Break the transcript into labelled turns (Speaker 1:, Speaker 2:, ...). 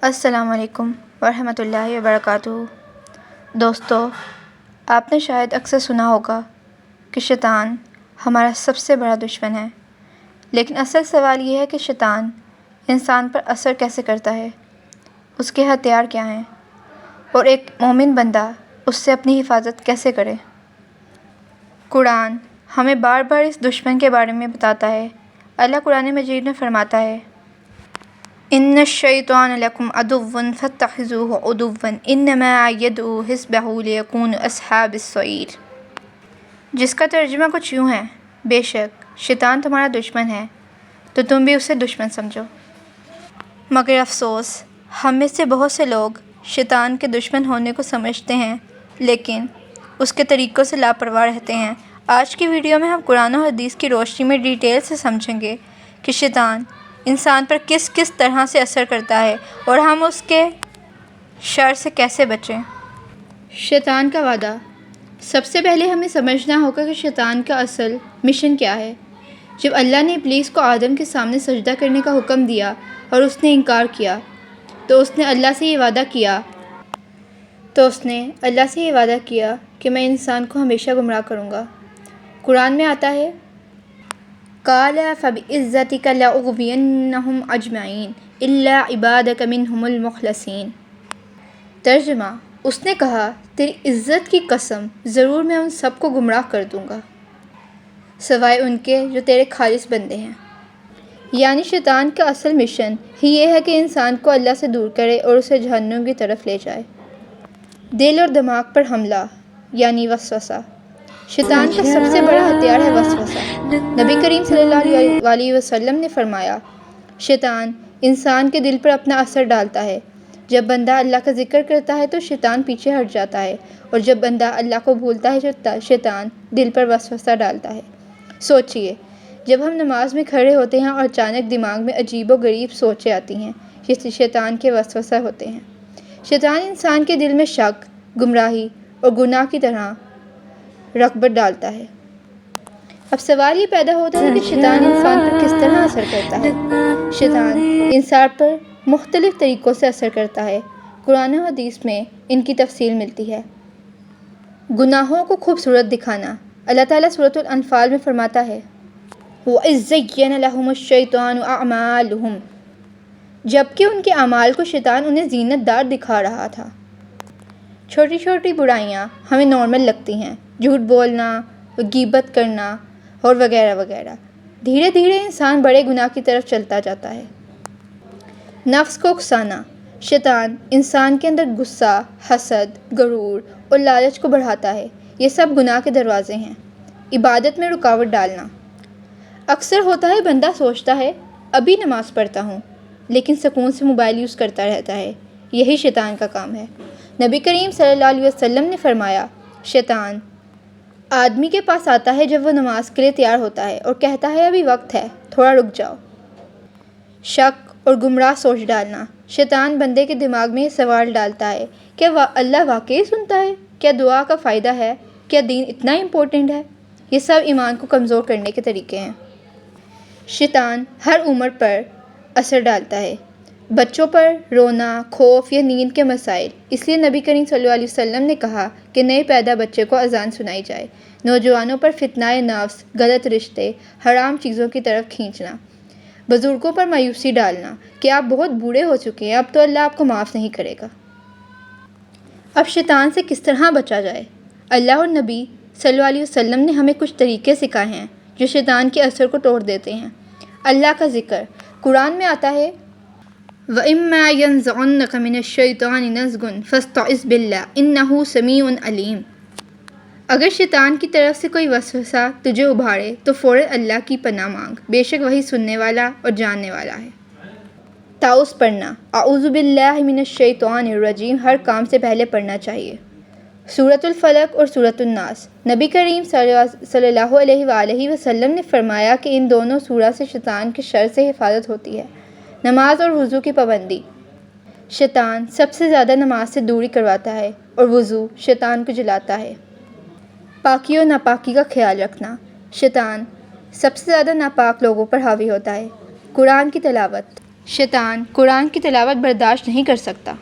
Speaker 1: السلام علیکم ورحمۃ اللہ وبرکاتہ۔ دوستو، آپ نے شاید اکثر سنا ہوگا کہ شیطان ہمارا سب سے بڑا دشمن ہے، لیکن اصل سوال یہ ہے کہ شیطان انسان پر اثر کیسے کرتا ہے، اس کے ہتھیار کیا ہیں، اور ایک مومن بندہ اس سے اپنی حفاظت کیسے کرے۔ قرآن ہمیں بار بار اس دشمن کے بارے میں بتاتا ہے۔ اللہ قرآن مجید میں فرماتا ہے، ان الشیطان لکم عدو فاتخذوہ عدوا انما یدعو حزبہ لیکونوا اصحاب السعیر، جس کا ترجمہ کچھ یوں ہے، بے شک شیطان تمہارا دشمن ہے تو تم بھی اسے دشمن سمجھو۔ مگر افسوس، ہم میں سے بہت سے لوگ شیطان کے دشمن ہونے کو سمجھتے ہیں لیکن اس کے طریقوں سے لاپرواہ رہتے ہیں۔ آج کی ویڈیو میں ہم قرآن و حدیث کی روشنی میں ڈیٹیل سے سمجھیں گے کہ شیطان انسان پر کس کس طرح سے اثر کرتا ہے اور ہم اس کے شر سے کیسے بچیں۔ شیطان کا وعدہ۔ سب سے پہلے ہمیں سمجھنا ہوگا کہ شیطان کا اصل مشن کیا ہے۔ جب اللہ نے ابلیس کو آدم کے سامنے سجدہ کرنے کا حکم دیا اور اس نے انکار کیا تو اس نے اللہ سے یہ وعدہ کیا کہ میں انسان کو ہمیشہ گمراہ کروں گا۔ قرآن میں آتا ہے، قال فبعزتک لاغوینہم اجمعین الا عبادک منہم المخلصین۔ ترجمہ، اس نے کہا، تیری عزت کی قسم، ضرور میں ان سب کو گمراہ کر دوں گا سوائے ان کے جو تیرے خالص بندے ہیں۔ یعنی شیطان کا اصل مشن ہی یہ ہے کہ انسان کو اللہ سے دور کرے اور اسے جہنم کی طرف لے جائے۔ دل اور دماغ پر حملہ یعنی وسوسہ۔ شیطان کا سب سے بڑا ہتھیار ہے وسوسہ۔ نبی کریم صلی اللہ علیہ وسلم نے فرمایا، شیطان انسان کے دل پر اپنا اثر ڈالتا ہے۔ جب بندہ اللہ کا ذکر کرتا ہے تو شیطان پیچھے ہٹ جاتا ہے، اور جب بندہ اللہ کو بھولتا ہے تو شیطان دل پر وسوسہ ڈالتا ہے۔ سوچئے، جب ہم نماز میں کھڑے ہوتے ہیں اور اچانک دماغ میں عجیب و غریب سوچیں آتی ہیں، یہ شیطان کے وسوسہ ہوتے ہیں۔ شیطان انسان کے دل میں شک، گمراہی اور گناہ کی طرح رغبت ڈالتا ہے۔ اب سوال یہ پیدا ہوتا ہے کہ شیطان انسان پر کس طرح اثر کرتا ہے۔ شیطان انسان پر مختلف طریقوں سے اثر کرتا ہے۔ قرآن و حدیث میں ان کی تفصیل ملتی ہے۔ گناہوں کو خوبصورت دکھانا۔ اللہ تعالیٰ سورۃ الانفال میں فرماتا ہے، وَإِذ زَيَّنَ لَهُمُ الشَّيْطَانُ أَعْمَالَهُمْ، جبکہ ان کے اعمال کو شیطان انہیں زینت دار دکھا رہا تھا۔ چھوٹی چھوٹی برائیاں ہمیں نارمل لگتی ہیں، جھوٹ بولنا، غیبت کرنا اور وغیرہ وغیرہ۔ دھیرے دھیرے انسان بڑے گناہ کی طرف چلتا جاتا ہے۔ نفس کو اکسانا۔ شیطان انسان کے اندر غصہ، حسد، غرور اور لالچ کو بڑھاتا ہے۔ یہ سب گناہ کے دروازے ہیں۔ عبادت میں رکاوٹ ڈالنا۔ اکثر ہوتا ہے بندہ سوچتا ہے ابھی نماز پڑھتا ہوں، لیکن سکون سے موبائل یوز کرتا رہتا ہے۔ یہی شیطان کا کام ہے۔ نبی کریم صلی اللہ علیہ وسلم نے فرمایا، شیطان آدمی کے پاس آتا ہے جب وہ نماز کے لیے تیار ہوتا ہے اور کہتا ہے ابھی وقت ہے، تھوڑا رک جاؤ۔ شک اور گمراہ سوچ ڈالنا۔ شیطان بندے کے دماغ میں یہ سوال ڈالتا ہے، کیا اللہ واقعی سنتا ہے؟ کیا دعا کا فائدہ ہے؟ کیا دین اتنا امپورٹنٹ ہے؟ یہ سب ایمان کو کمزور کرنے کے طریقے ہیں۔ شیطان ہر عمر پر اثر ڈالتا ہے۔ بچوں پر رونا، خوف یا نیند کے مسائل۔ اس لیے نبی کریم صلی اللہ علیہ وسلم نے کہا کہ نئے پیدا بچے کو اذان سنائی جائے۔ نوجوانوں پر فتنہ نفس، غلط رشتے، حرام چیزوں کی طرف کھینچنا۔ بزرگوں پر مایوسی ڈالنا کہ آپ بہت بوڑھے ہو چکے ہیں، اب تو اللہ آپ کو معاف نہیں کرے گا۔ اب شیطان سے کس طرح بچا جائے؟ اللہ اور نبی صلی اللہ علیہ وسلم نے ہمیں کچھ طریقے سکھائے ہیں جو شیطان کے اثر کو توڑ دیتے ہیں۔ اللہ کا ذکر۔ قرآن میں آتا ہے، وَإِمَّا يَنزَغَنَّكَ مِنَ الشَّيْطَانِ نَزْغٌ فَاسْتَعِذْ بِاللَّهِ إِنَّهُ سَمِيعٌ عَلِيمٌ۔ اگر شیطان کی طرف سے کوئی وسوسہ تجھے ابھارے تو فوراً اللہ کی پناہ مانگ، بے شک وہی سننے والا اور جاننے والا ہے۔ تعوذ پڑھنا۔ اعوذ باللہ من الشیطان الرجیم ہر کام سے پہلے پڑھنا چاہیے۔ سورۃ الفلق اور سورۃ الناس۔ نبی کریم صلی اللہ علیہ وآلہ وسلم نے فرمایا کہ ان دونوں سورہ سے شیطان کے شر سے حفاظت ہوتی ہے۔ نماز اور وضو کی پابندی۔ شیطان سب سے زیادہ نماز سے دوری کرواتا ہے اور وضو شیطان کو جلاتا ہے۔ پاکی اور ناپاکی کا خیال رکھنا۔ شیطان سب سے زیادہ ناپاک لوگوں پر حاوی ہوتا ہے۔ قرآن کی تلاوت۔ شیطان قرآن کی تلاوت برداشت نہیں کر سکتا۔